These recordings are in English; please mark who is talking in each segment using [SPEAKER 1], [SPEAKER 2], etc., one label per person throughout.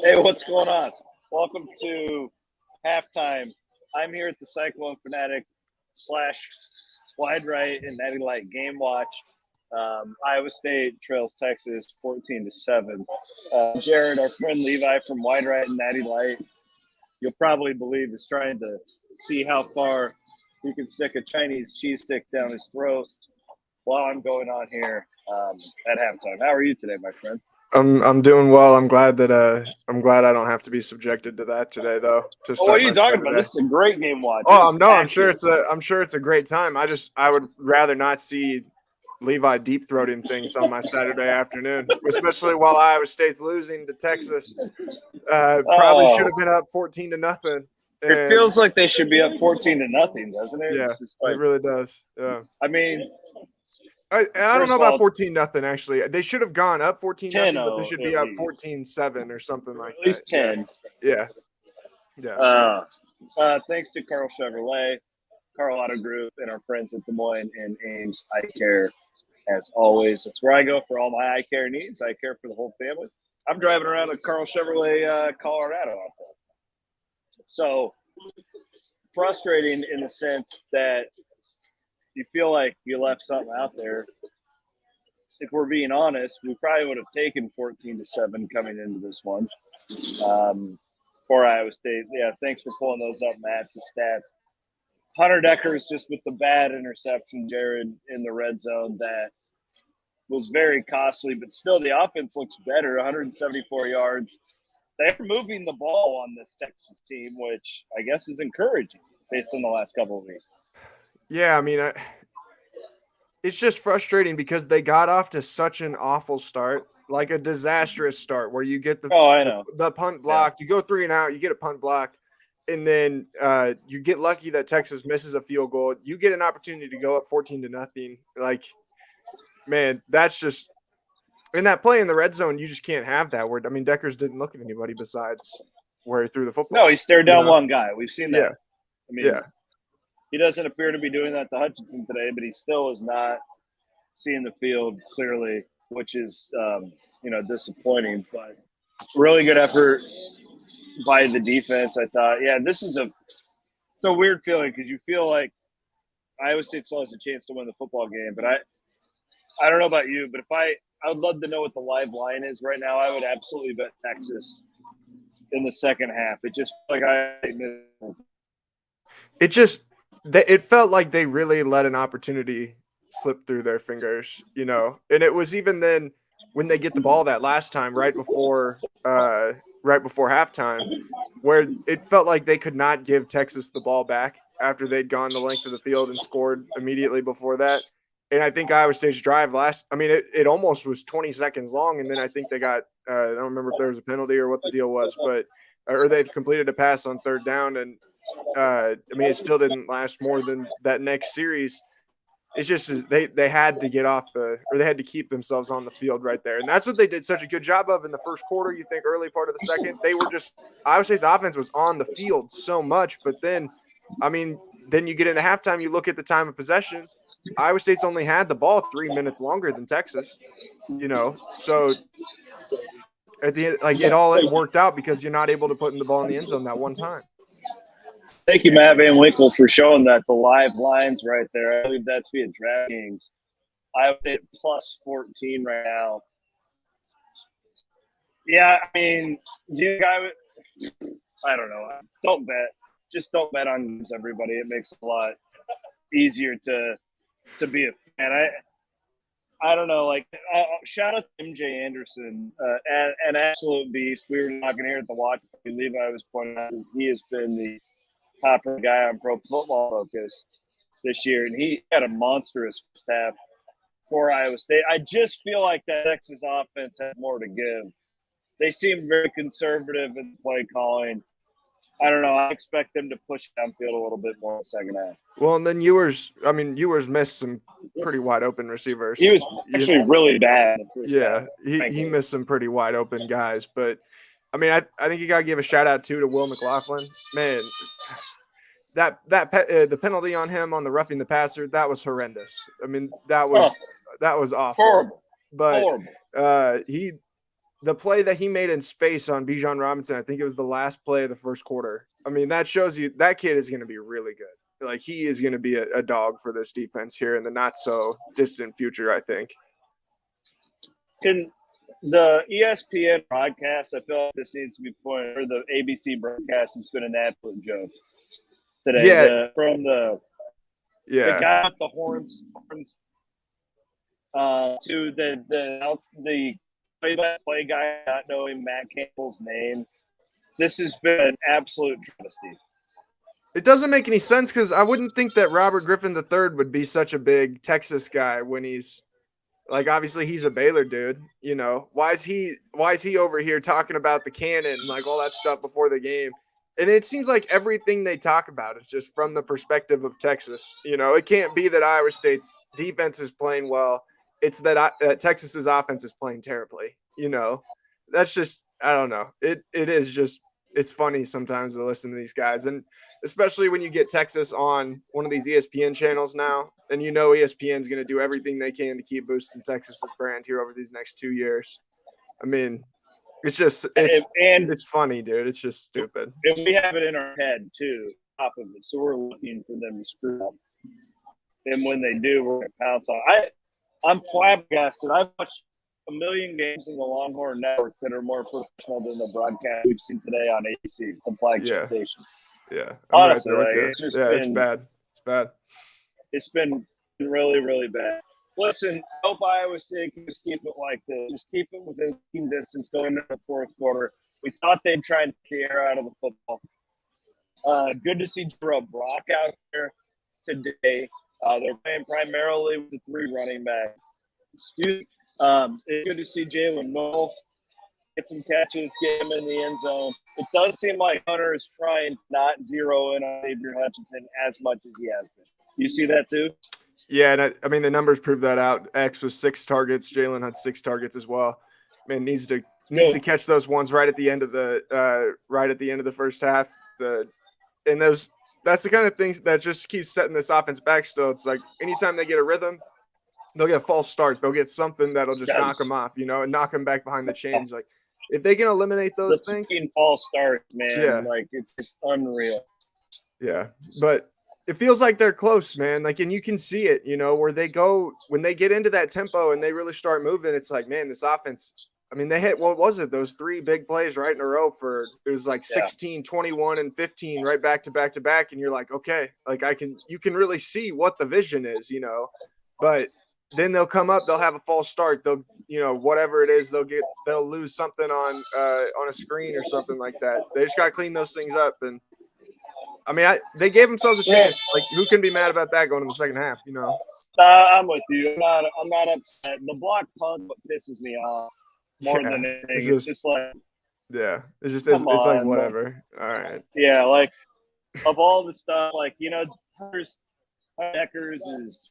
[SPEAKER 1] Hey, what's going on? Welcome to halftime. I'm here at the Cyclone Fanatic slash wide right and Natty Light game watch. Iowa State trails Texas 14-7. Jared, our friend Levi from Wide Right and Natty Light, you'll probably believe is trying to see how far he can stick a Chinese cheese stick down his throat while I'm going on here at halftime. How are you today, my friend?
[SPEAKER 2] I'm doing well. I'm glad I don't have to be subjected to that today, though. To
[SPEAKER 1] Oh, what
[SPEAKER 2] start
[SPEAKER 1] are you
[SPEAKER 2] my
[SPEAKER 1] talking about?
[SPEAKER 2] Saturday.
[SPEAKER 1] This is a great game watch.
[SPEAKER 2] Oh,
[SPEAKER 1] It's
[SPEAKER 2] no, I'm sure
[SPEAKER 1] active.
[SPEAKER 2] it's a great time. I would rather not see Levi deep throating things on my Saturday afternoon, especially while Iowa State's losing to Texas. Probably should
[SPEAKER 1] Oh,
[SPEAKER 2] have been up 14-0.
[SPEAKER 1] it
[SPEAKER 2] And
[SPEAKER 1] feels like they should be up 14-0, doesn't it?
[SPEAKER 2] yeah,
[SPEAKER 1] It's just
[SPEAKER 2] it
[SPEAKER 1] like,
[SPEAKER 2] really does. Yeah.
[SPEAKER 1] I mean,
[SPEAKER 2] I don't
[SPEAKER 1] first
[SPEAKER 2] know
[SPEAKER 1] of
[SPEAKER 2] about
[SPEAKER 1] all,
[SPEAKER 2] 14-0 actually. They should have gone up 14-0, but they
[SPEAKER 1] 10-0
[SPEAKER 2] should be
[SPEAKER 1] at
[SPEAKER 2] up
[SPEAKER 1] least.
[SPEAKER 2] 14-7 or something like
[SPEAKER 1] At
[SPEAKER 2] that.
[SPEAKER 1] least 10.
[SPEAKER 2] Yeah. Yeah.
[SPEAKER 1] Thanks to Carl Chevrolet, Carl Auto Group, and our friends at Des Moines and Ames Eye Care. As always, that's where I go for all my eye care needs. I care for the whole family. I'm driving around a Carl Chevrolet Colorado out there. So frustrating in the sense that you feel like you left something out there. If we're being honest, we probably would have taken 14-7 coming into this one for Iowa State. Yeah, thanks for pulling those up, Matt. The stats. Hunter Decker's just with the bad interception, Jared, in the red zone that was very costly, but still the offense looks better. 174 yards. They're moving the ball on this Texas team, which I guess is encouraging based on the last couple of weeks.
[SPEAKER 2] Yeah, I mean, it's just frustrating because they got off to such an awful start, like a disastrous start where you get
[SPEAKER 1] I know.
[SPEAKER 2] the punt blocked, you go 3 and out, you get a punt blocked, and then you get lucky that Texas misses a field goal. You get an opportunity to go up 14-0. Like, man, that's just in that play in the red zone. You just can't have that. Where I mean, Deckers didn't look at anybody besides where he threw the football.
[SPEAKER 1] No, he stared down one guy. We've seen that.
[SPEAKER 2] Yeah.
[SPEAKER 1] I mean, he doesn't appear to be doing that to Hutchinson today, but he still is not seeing the field clearly, which is disappointing. But really good effort by the defense. I thought, it's a weird feeling because you feel like Iowa State still has a chance to win the football game. But I don't know about you, but I would love to know what the live line is right now. I would absolutely bet Texas in the second half. It just
[SPEAKER 2] it felt like they really let an opportunity slip through their fingers, and it was even then when they get the ball that last time right before halftime, where it felt like they could not give Texas the ball back after they'd gone the length of the field and scored immediately before that. And I think Iowa State's drive it almost was 20 seconds long, and then I think they got I don't remember if there was a penalty or what the deal was, or they completed a pass on third down, and it still didn't last more than that next series. It's just they had to they had to keep themselves on the field right there. And that's what they did such a good job of in the first quarter. You think early part of the second, they were just Iowa State's offense was on the field so much. But then you get into halftime, you look at the time of possession. Iowa State's only had the ball 3 minutes longer than Texas, so at the end, it worked out because you're not able to put in the ball in the end zone that one time.
[SPEAKER 1] Thank you, Matt Van Winkle, for showing that the live lines right there. I believe that's via DraftKings. Iowa State plus 14 right now. Yeah, I mean, I don't know. Don't bet. Just don't bet on games, everybody. It makes it a lot easier to be a fan. I don't know. Shout out to MJ Anderson, an absolute beast. We were talking here at the watch. Levi was pointing out he has been the top guy on Pro Football Focus this year, and he had a monstrous first half for Iowa State. I just feel like that Texas offense has more to give. They seem very conservative in play calling. I don't know. I expect them to push downfield a little bit more in the second half.
[SPEAKER 2] Well, and then Ewers missed some pretty wide open receivers.
[SPEAKER 1] He was actually really bad.
[SPEAKER 2] He missed some pretty wide open guys. But, I think you got to give a shout-out, too, to Will McLaughlin. Man, the penalty on him on the roughing the passer, that was horrendous. That was awful.
[SPEAKER 1] Horrible.
[SPEAKER 2] But
[SPEAKER 1] horrible.
[SPEAKER 2] the play that he made in space on Bijan Robinson, I think it was the last play of the first quarter. I mean, that shows you that kid is going to be really good. Like, he is going to be a dog for this defense here in the not so distant future, I think.
[SPEAKER 1] Can the ESPN broadcast, I feel like this needs to be pointed, or the ABC broadcast has been an absolute joke today.
[SPEAKER 2] Yeah.
[SPEAKER 1] The guy with the horns to the play-by-play guy not knowing Matt Campbell's name. This has been an absolute travesty.
[SPEAKER 2] It doesn't make any sense because I wouldn't think that Robert Griffin III would be such a big Texas guy when he's like, obviously he's a Baylor dude. You know, why is he over here talking about the cannon and like all that stuff before the game? And it seems like everything they talk about is just from the perspective of Texas. You know, it can't be that Iowa State's defense is playing well. It's that Texas's offense is playing terribly. You know, that's just, I don't know. It is just, it's funny sometimes to listen to these guys. And especially when you get Texas on one of these ESPN channels now, and you know ESPN is going to do everything they can to keep boosting Texas's brand here over these next 2 years. I mean, it's just it's funny, dude. It's just stupid.
[SPEAKER 1] And we have it in our head too, top of it. So we're looking for them to screw up. And when they do, we're gonna pounce on. I'm flabbergasted. I've watched a million games in the Longhorn Network that are more professional than the broadcast we've seen today on ABC, the flagship stations.
[SPEAKER 2] Yeah.
[SPEAKER 1] Honestly,
[SPEAKER 2] right it's bad. It's bad.
[SPEAKER 1] It's been really, really bad. Listen, I hope Iowa State can just keep it like this. Just keep it within team distance going into the fourth quarter. We thought they'd try and take the air out of the football. Good to see Jerome Brock out there today. They're playing primarily with the three running backs. It's good to see Jalen Noel get some catches, get him in the end zone. It does seem like Hunter is trying to not zero in on Adrian Hutchinson as much as he has been. You see that too?
[SPEAKER 2] Yeah, and I mean the numbers prove that out. X was 6 targets. Jalen had 6 targets as well. Man, needs to catch those ones right at the end of the first half. That's the kind of things that just keeps setting this offense back. Still, it's like anytime they get a rhythm, they'll get a false start. They'll get something that'll just knock them off, you know, and knock them back behind the chains. Like if they can eliminate those things,
[SPEAKER 1] false starts, man. Like it's just unreal.
[SPEAKER 2] Yeah, but it feels like they're close, man. Like, and you can see it, you know, where they go when they get into that tempo and they really start moving. It's like, man, this offense. I mean, they hit, what was it? Those 3 big plays right in a row it was like 16, 21, and 15 right back to back to back. And you're like, okay, like you can really see what the vision is, you know, but then they'll come up, they'll have a false start. They'll, you know, whatever it is, they'll lose something on a screen or something like that. They just got to clean those things up. And I mean, they gave themselves a chance. Like, who can be mad about that going in the second half, you know?
[SPEAKER 1] I'm with you. I'm not upset. The block punt what pisses me off more than anything. It's just like,
[SPEAKER 2] it's like whatever. All right.
[SPEAKER 1] Yeah, like of all the stuff, like, you know, Deckers is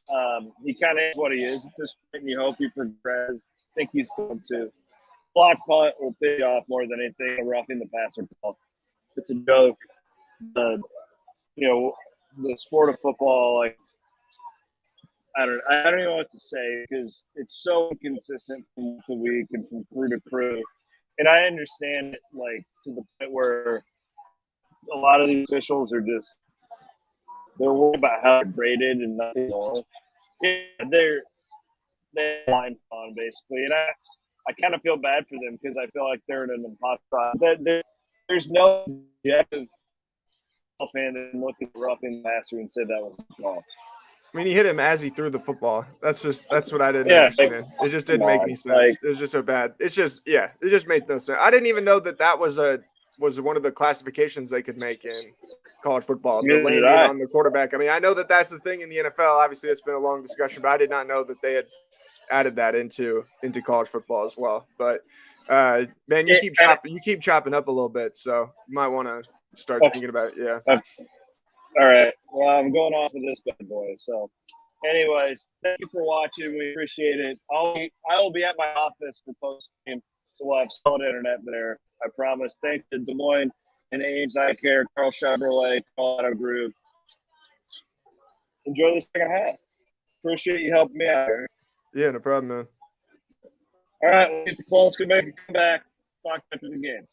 [SPEAKER 1] he kind of is what he is at this point, and you hope he progresses. I think he's going to. Block punt will pay off more than anything. A roughing the passer call. It's a joke. The sport of football, like I don't even know what to say because it's so inconsistent from week to week and from crew to crew. And I understand it, like, to the point where a lot of these officials are just they're worried about how they're graded and nothing more. Yeah, they're blind on basically, and I kind of feel bad for them because I feel like they're in an imposter. There's no objective fan that look at the roughing passer and said that was a call.
[SPEAKER 2] I mean, he hit him as he threw the football. That's what I didn't understand. It just didn't make any sense. It was just so bad. It just made no sense. I didn't even know that was one of the classifications they could make in college football. The landing on the quarterback. I mean, I know that that's the thing in the NFL. Obviously, it's been a long discussion, but I did not know that they had added that into college football as well. But man, you keep chopping up a little bit, so you might want to start thinking about it. Yeah.
[SPEAKER 1] All right. Well, I'm going off of this bad boy. So, anyways, thank you for watching. We appreciate it. I will be at my office for post game, so we'll have solid internet there. I promise. Thanks to Des Moines and Ames Eye Care, Carl Chevrolet, Colorado Group. Enjoy the second half. Appreciate you helping me out here.
[SPEAKER 2] Yeah, no problem, man.
[SPEAKER 1] All right, we'll get the close. Can make a comeback. talk after the game.